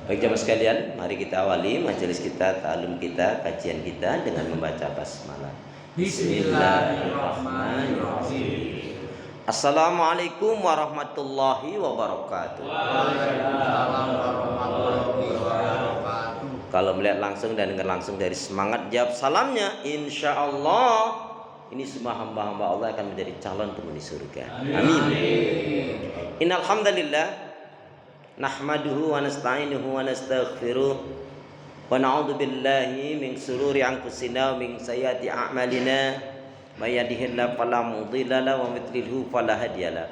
Baik jamaah sekalian, mari kita awali majelis kita, ta'alum kita, kajian kita dengan membaca basmalah. Bismillahirrahmanirrahim. Assalamualaikum warahmatullahi wabarakatuh. Waalaikumsalam warahmatullahi wabarakatuh. Kalau melihat langsung dan dengar langsung dari semangat jawab salamnya, insya Allah ini semua hamba-hamba Allah akan menjadi calon penghuni surga. Amin. Innal hamdalillah nahmaduhu wa nasta'inuhu wa nastaghfiruh wa na'udzu billahi min shururi anfusina wa min sayyiati a'malina may yahdihillahu fala mudilla lahu wa may yudlilhu fala hadiyalah.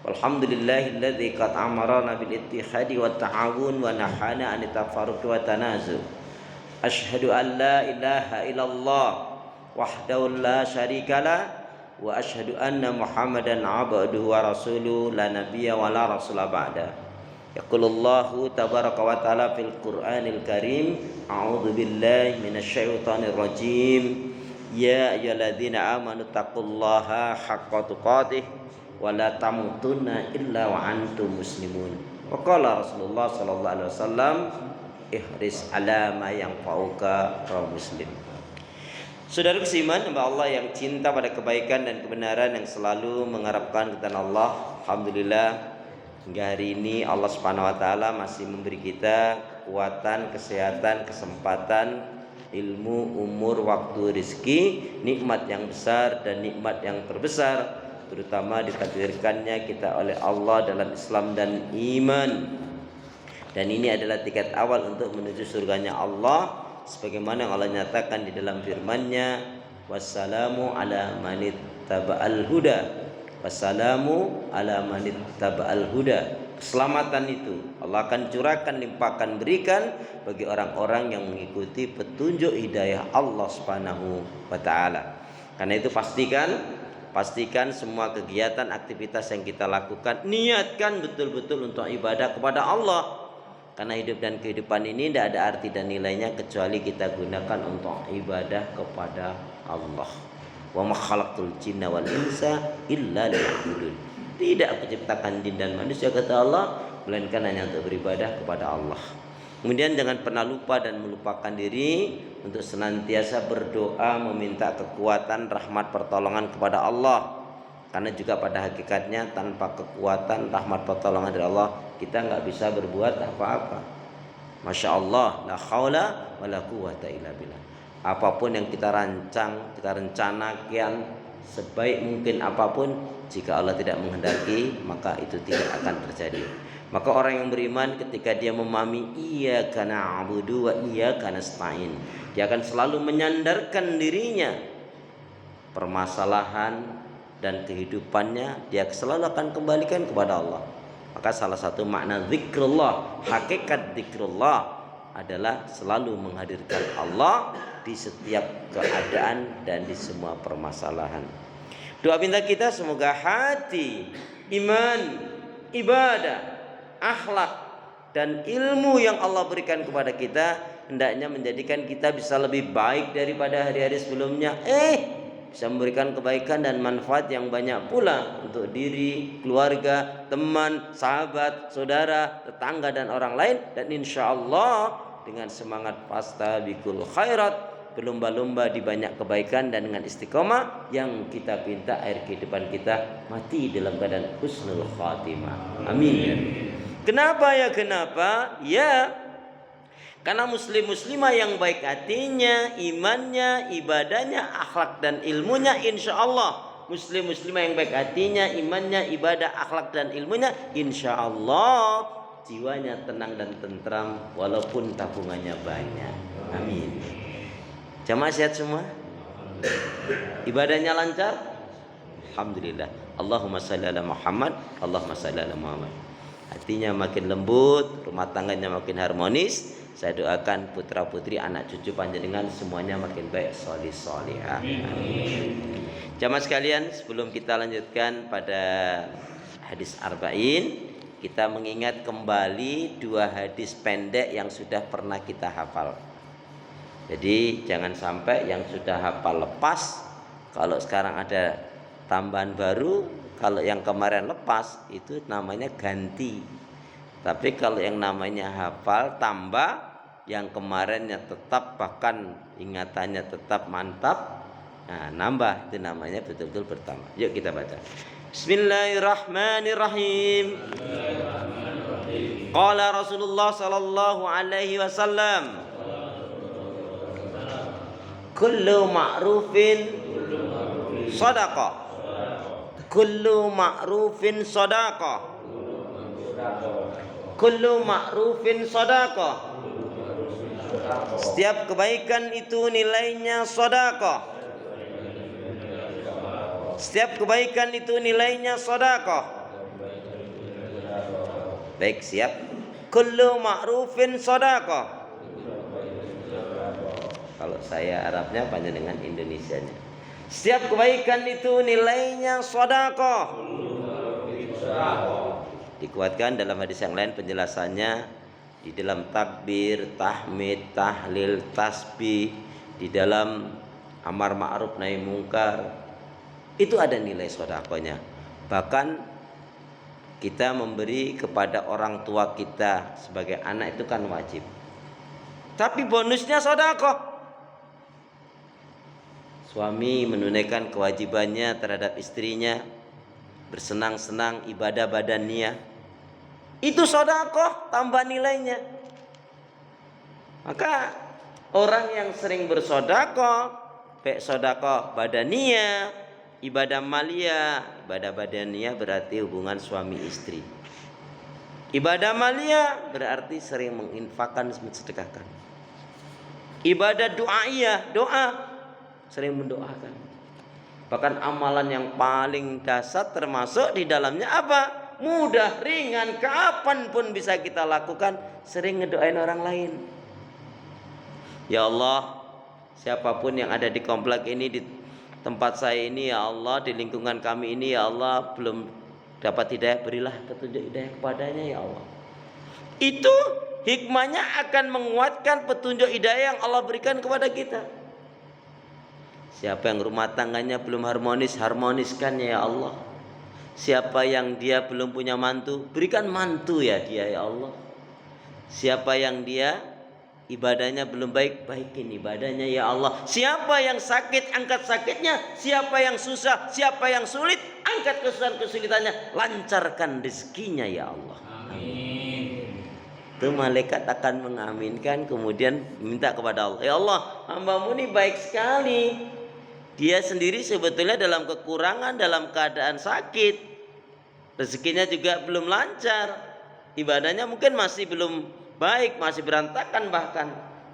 Walhamdulillahilladzi qad amarna bil ittihadi wat ta'awun wa nahana an tafarruq wa tanazu. Asyhadu an la ilaha illallah wahdahu la syarikalah wa asyhadu anna Muhammadan abduhu wa rasuluhu la nabiyya wa la rasula ba'da. Yaqulullahu tabaraka wa ta'ala fil Qur'anil Karim, a'udzu billahi minasyaitonir rajim. Ya ayyuhalladzina amanu taqullaha haqqa tuqatih wa la tamutunna illa wa antum muslimun. Wa qala Rasulullah sallallahu alaihi wasallam, ihris ala ma yanfa'uka, rawahu Muslim. Saudara seiman, hamba Allah yang cinta pada kebaikan dan kebenaran, yang selalu mengharapkan kepada Allah, alhamdulillah hingga hari ini Allah Subhanahu wa taala masih memberi kita kekuatan, kesehatan, kesempatan, ilmu, umur, waktu, rezeki, nikmat yang besar dan nikmat yang terbesar, terutama ditakdirkannya kita oleh Allah dalam Islam dan iman. Dan ini adalah tiket awal untuk menuju surganya Allah, sebagaimana yang Allah nyatakan di dalam firman-Nya, wassalamu ala manittaba'al huda. Wassalamu ala manittaba'al huda. Keselamatan itu Allah akan curahkan, limpahkan, berikan bagi orang-orang yang mengikuti petunjuk hidayah Allah Subhanahu wa taala. Karena itu pastikan semua kegiatan, aktivitas yang kita lakukan, niatkan betul-betul untuk ibadah kepada Allah. Karena hidup dan kehidupan ini tidak ada arti dan nilainya kecuali kita gunakan untuk ibadah kepada Allah. Wa ma khalaqtul jinna wal insa illa liya'budun. Tidak aku ciptakan jin dan manusia, kata Allah, melainkan hanya untuk beribadah kepada Allah. Kemudian jangan pernah lupa dan melupakan diri untuk senantiasa berdoa, meminta kekuatan, rahmat, pertolongan kepada Allah. Karena juga pada hakikatnya tanpa kekuatan, rahmat, pertolongan dari Allah, kita nggak bisa berbuat apa-apa. Masya Allah, la haula wa la quwwata illa billah. Apapun yang kita rancang, kita rencanakan, sebaik mungkin apapun, jika Allah tidak menghendaki, maka itu tidak akan terjadi. Maka orang yang beriman ketika dia memahami iyyaka na'budu wa iyyaka nasta'in, dia akan selalu menyandarkan dirinya, permasalahan dan kehidupannya dia selalu akan kembalikan kepada Allah. Maka salah satu makna zikrullah, hakikat zikrullah adalah selalu menghadirkan Allah di setiap keadaan dan di semua permasalahan. Doa minta kita semoga hati, iman, ibadah, akhlak dan ilmu yang Allah berikan kepada kita hendaknya menjadikan kita bisa lebih baik daripada hari-hari sebelumnya, bisa memberikan kebaikan dan manfaat yang banyak pula untuk diri, keluarga, teman, sahabat, saudara, tetangga dan orang lain. Dan insya Allah dengan semangat fastabiqul khairat, berlomba-lomba di banyak kebaikan, dan dengan istiqomah yang kita pinta akhir kehidupan kita mati dalam keadaan husnul khatimah. Amin. Kenapa ya? Karena muslimah yang baik hatinya, imannya, ibadahnya, akhlak dan ilmunya, insya Allah muslimah yang baik hatinya, imannya, ibadah, akhlak dan ilmunya, insya Allah jiwanya tenang dan tentram walaupun tabungannya banyak. Amin. Jamaah sehat semua? Ibadahnya lancar? Alhamdulillah. Allahumma shalli ala Muhammad, Allahumma shalli ala Muhammad. Hatinya makin lembut, rumah tangganya makin harmonis. Saya doakan putra putri, anak cucu panjenengan semuanya makin baik, solih solihah. Amin. Jamaah sekalian, sebelum kita lanjutkan pada hadis arba'in, kita mengingat kembali dua hadis pendek yang sudah pernah kita hafal. Jadi jangan sampai yang sudah hafal lepas. Kalau sekarang ada tambahan baru, kalau yang kemarin lepas itu namanya ganti. Tapi kalau yang namanya hafal tambah yang kemarinnya tetap, bahkan ingatannya tetap mantap, nah nambah, itu namanya betul-betul bertambah. Yuk kita baca. Bismillahirrahmanirrahim. Qala Rasulullah sallallahu alaihi wasallam, kullu ma'rufin shadaqah. Kullu ma'rufin shadaqah. Kullu ma'rufin shadaqah. Setiap kebaikan itu nilainya sedekah. Setiap kebaikan itu nilainya sedekah. Baik, siap. Kullu ma'rufin sedekah. Kalau saya Arabnya panjang dengan Indonesianya. Setiap kebaikan itu nilainya sedekah. Dikuatkan dalam hadis yang lain penjelasannya. Di dalam takbir, tahmid, tahlil, tasbih, di dalam amar ma'ruf nahi mungkar, itu ada nilai sedekahnya. Bahkan kita memberi kepada orang tua kita sebagai anak itu kan wajib. Tapi bonusnya sedekah. Suami menunaikan kewajibannya terhadap istrinya, bersenang-senang ibadah badannya, itu sedekah, tambah nilainya. Maka orang yang sering bersedekah, baik sedekah badaniyah, ibadah maliyah. Ibadah badaniyah berarti hubungan suami istri. Ibadah maliyah berarti sering menginfakkan, mensedekahkan. Ibadah du'aiyah, doa, sering mendoakan. Bahkan amalan yang paling dasar termasuk di dalamnya apa? Mudah, ringan, kapanpun bisa kita lakukan, sering ngedoain orang lain. Ya Allah, siapapun yang ada di komplek ini, di tempat saya ini, ya Allah, di lingkungan kami ini, ya Allah, belum dapat hidayah, berilah petunjuk hidayah kepadanya, ya Allah. Itu hikmahnya akan menguatkan petunjuk hidayah yang Allah berikan kepada kita. Siapa yang rumah tangganya belum harmonis, harmoniskan ya Allah. Siapa yang dia belum punya mantu, berikan mantu ya dia ya Allah. Siapa yang dia ibadahnya belum baik, baikin ibadahnya ya Allah. Siapa yang sakit, angkat sakitnya. Siapa yang susah, siapa yang sulit, angkat kesulitannya. Lancarkan rezekinya ya Allah. Amin. Itu malaikat akan mengaminkan, kemudian minta kepada Allah, ya Allah, hamba-Mu ini baik sekali. Dia sendiri sebetulnya dalam kekurangan, dalam keadaan sakit, rezekinya juga belum lancar, ibadahnya mungkin masih belum baik, masih berantakan bahkan,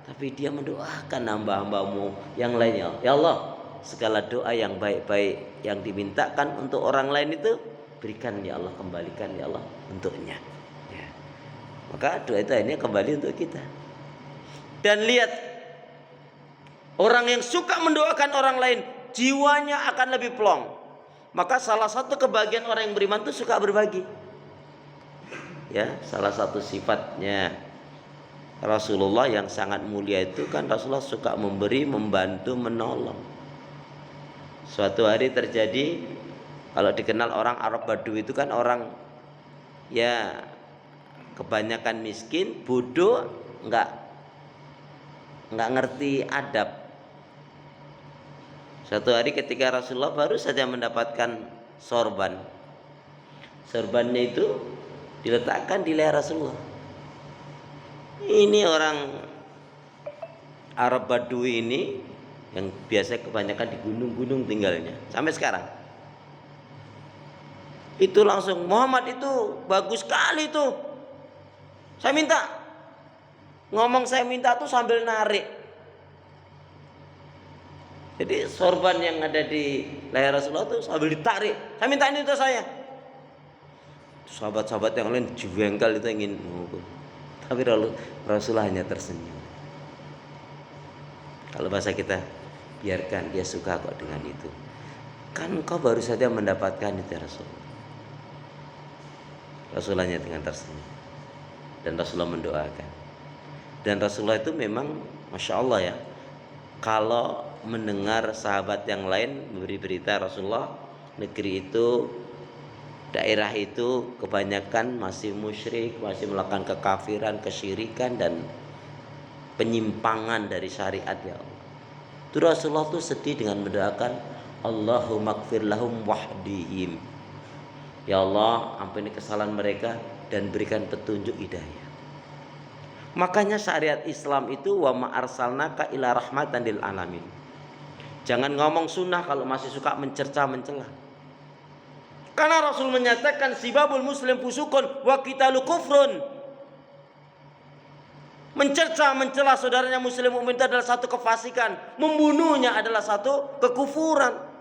tapi dia mendoakan hamba-hamba-Mu yang lainnya. Ya Allah, segala doa yang baik-baik yang dimintakan untuk orang lain itu berikan ya Allah, kembalikan ya Allah untuknya ya. Maka doa itu akhirnya kembali untuk kita. Dan lihat, orang yang suka mendoakan orang lain, jiwanya akan lebih plong. Maka salah satu kebahagiaan orang yang beriman itu suka berbagi. Ya, salah satu sifatnya Rasulullah yang sangat mulia itu kan Rasulullah suka memberi, membantu, menolong. Suatu hari terjadi, kalau dikenal orang Arab Badui itu kan orang ya kebanyakan miskin, bodoh, enggak ngerti adab. Suatu hari ketika Rasulullah baru saja mendapatkan sorban, sorbannya itu diletakkan di leher Rasulullah. Ini orang Arab Badui ini yang biasa kebanyakan di gunung-gunung tinggalnya sampai sekarang. Itu langsung, Muhammad itu bagus sekali tuh. Saya minta. Ngomong saya minta tuh sambil narik. Jadi sorban yang ada di leher Rasulullah itu sambil ditarik. Saya minta ini untuk saya. Sahabat-sahabat yang lain jengkel itu ingin mengukur. Tapi Rasulullah hanya tersenyum. Kalau bahasa kita, biarkan dia suka kok dengan itu. Kan kau baru saja mendapatkan itu Rasulullah. Rasulullahnya dengan tersenyum. Dan Rasulullah mendoakan. Dan Rasulullah itu memang Masya Allah ya, kalau mendengar sahabat yang lain memberi berita Rasulullah negeri itu daerah itu kebanyakan masih musyrik, masih melakukan kekafiran, kesyirikan dan penyimpangan dari syariat ya Allah. Itu Rasulullah tuh sedih dengan mendoakan Allahumma gfir lahum wahdihim. Ya Allah, ampuni kesalahan mereka dan berikan petunjuk hidayah. Makanya syariat Islam itu wa ma arsalnaka ila rahmatan lil alamin. Jangan ngomong sunnah kalau masih suka mencerca mencela. Karena Rasul menyatakan sibabul muslim fusukun wa qitalu kufrun. Mencerca mencela saudaranya muslim mukmin itu adalah satu kefasikan, membunuhnya adalah satu kekufuran.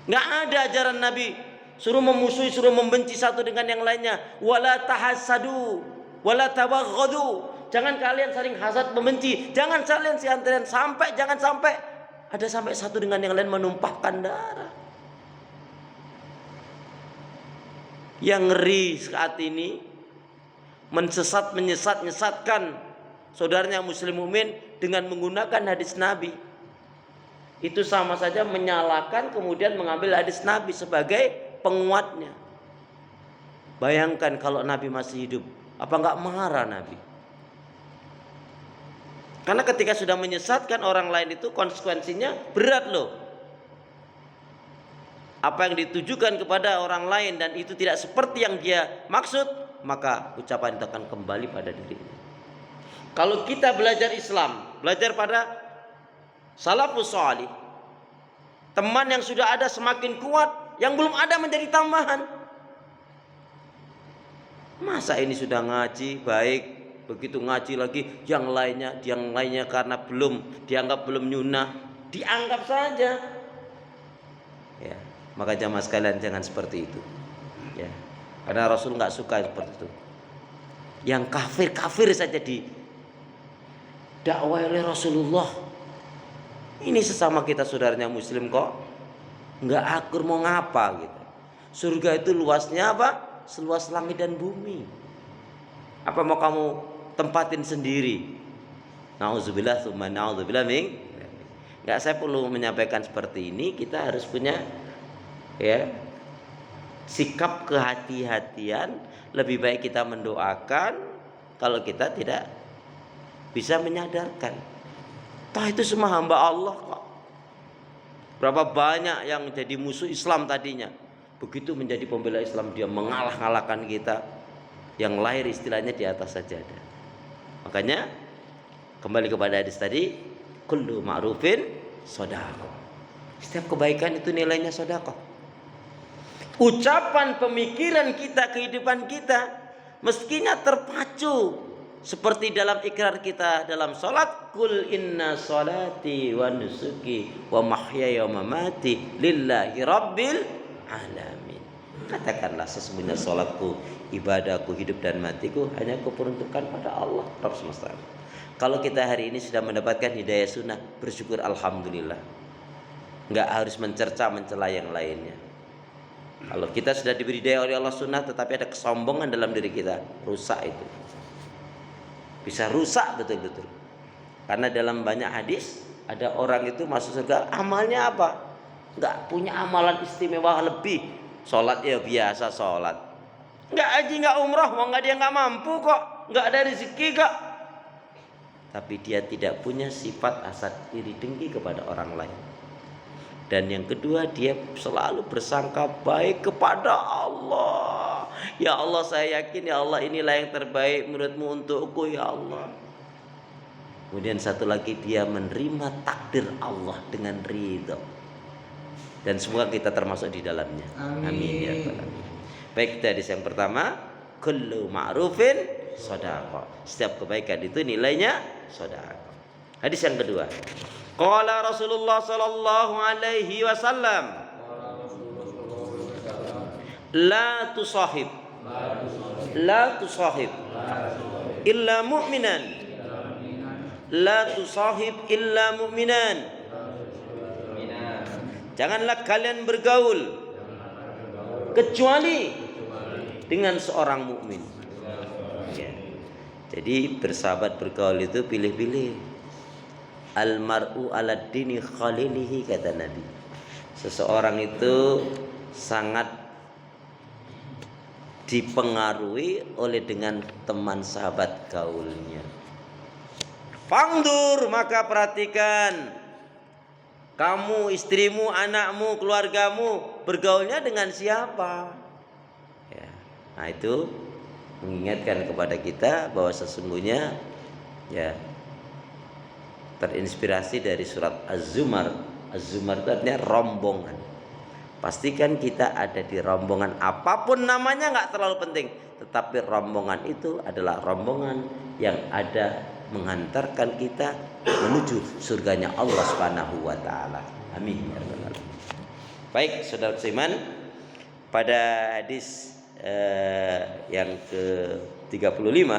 Enggak ada ajaran Nabi suruh memusuhi, suruh membenci satu dengan yang lainnya. Wala tahassadu, wala tabaghadu. Jangan kalian saling hasad membenci. Jangan kalian jangan sampai ada sampai satu dengan yang lain menumpahkan darah. Yang ngeri saat ini menyesatkan saudaranya muslim mukmin dengan menggunakan hadis Nabi. Itu sama saja menyalahkan kemudian mengambil hadis Nabi sebagai penguatnya. Bayangkan kalau Nabi masih hidup, apa enggak marah Nabi? Karena ketika sudah menyesatkan orang lain itu konsekuensinya berat loh. Apa yang ditujukan kepada orang lain dan itu tidak seperti yang dia maksud, maka ucapan itu akan kembali pada dirinya. Kalau kita belajar Islam, belajar pada salafus salih, teman yang sudah ada semakin kuat, yang belum ada menjadi tambahan. Masa ini sudah ngaji baik, begitu ngaji lagi yang lainnya karena dianggap belum nyunah, dianggap saja. Ya, maka jamaah sekalian jangan seperti itu. Ya, karena Rasul nggak suka seperti itu. Yang kafir saja dakwah oleh Rasulullah. Ini sesama kita saudaranya muslim kok nggak akur mau ngapa gitu. Surga itu luasnya apa? Seluas langit dan bumi. Apa mau kamu tempatin sendiri? Nauzubillah tsumma nauzubillah min. Nggak, saya perlu menyampaikan seperti ini. Kita harus punya ya sikap kehati-hatian. Lebih baik kita mendoakan kalau kita tidak bisa menyadarkan. Toh itu semua hamba Allah kok. Berapa banyak yang jadi musuh Islam tadinya, begitu menjadi pembela Islam dia mengalah-ngalahkan kita, yang lahir istilahnya di atas sajadah. Makanya kembali kepada hadis tadi, kullu ma'rufin shadaqah. Setiap kebaikan itu nilainya sedekah. Ucapan, pemikiran kita, kehidupan kita mestinya terpacu seperti dalam ikrar kita dalam salat, kul inna salati wa nusuki wa mahyaya wa mamati lillahi rabbil alamin. Katakanlah sesungguhnya salatku, ibadahku, hidup dan matiku hanya kuperuntukkan pada Allah Rabb semesta. Kalau kita hari ini sudah mendapatkan hidayah sunnah, bersyukur alhamdulillah. Enggak harus mencela yang lainnya. Kalau kita sudah diberi hidayah oleh Allah sunnah tetapi ada kesombongan dalam diri kita, rusak itu. Bisa rusak betul-betul. Karena dalam banyak hadis ada orang itu masuk surga amalnya apa? Enggak punya amalan istimewa lebih. Sholat ya biasa sholat. Enggak haji, enggak umrah, dia enggak mampu kok, enggak ada rezeki kok. Tapi dia tidak punya sifat hasad iri dengki kepada orang lain. Dan yang kedua, dia selalu bersangka baik kepada Allah. Ya Allah, saya yakin ya Allah inilah yang terbaik menurutmu untukku ya Allah. Kemudian satu lagi, dia menerima takdir Allah dengan ridho. Dan semoga kita termasuk di dalamnya. Amin ya rabbal alamin. Baik, hadis yang pertama, kullu ma'rufin shadaqah. Setiap kebaikan itu nilainya shadaqah. Hadis yang kedua, qala Rasulullah sallallahu alaihi wasallam, la tusahib illa mu'minan, la tusahib illa mu'minan. Janganlah kalian bergaul kecuali dengan seorang mukmin. Ya. Jadi bersahabat bergaul itu pilih-pilih. Almar'u ala dini khalilihi, kata Nabi. Seseorang itu sangat dipengaruhi oleh dengan teman sahabat gaulnya. Fangdur, maka perhatikan, kamu, istrimu, anakmu, keluargamu bergaulnya dengan siapa? Ya. Nah itu mengingatkan kepada kita bahwa sesungguhnya ya terinspirasi dari surat Az-Zumar. Az-Zumar itu artinya rombongan. Pastikan kita ada di rombongan, apapun namanya nggak terlalu penting, tetapi rombongan itu adalah rombongan yang ada menghantarkan kita menuju surganya Allah Subhanahu wa taala. Amin ya rabbal alamin. Baik, saudara seiman, pada hadis yang ke-35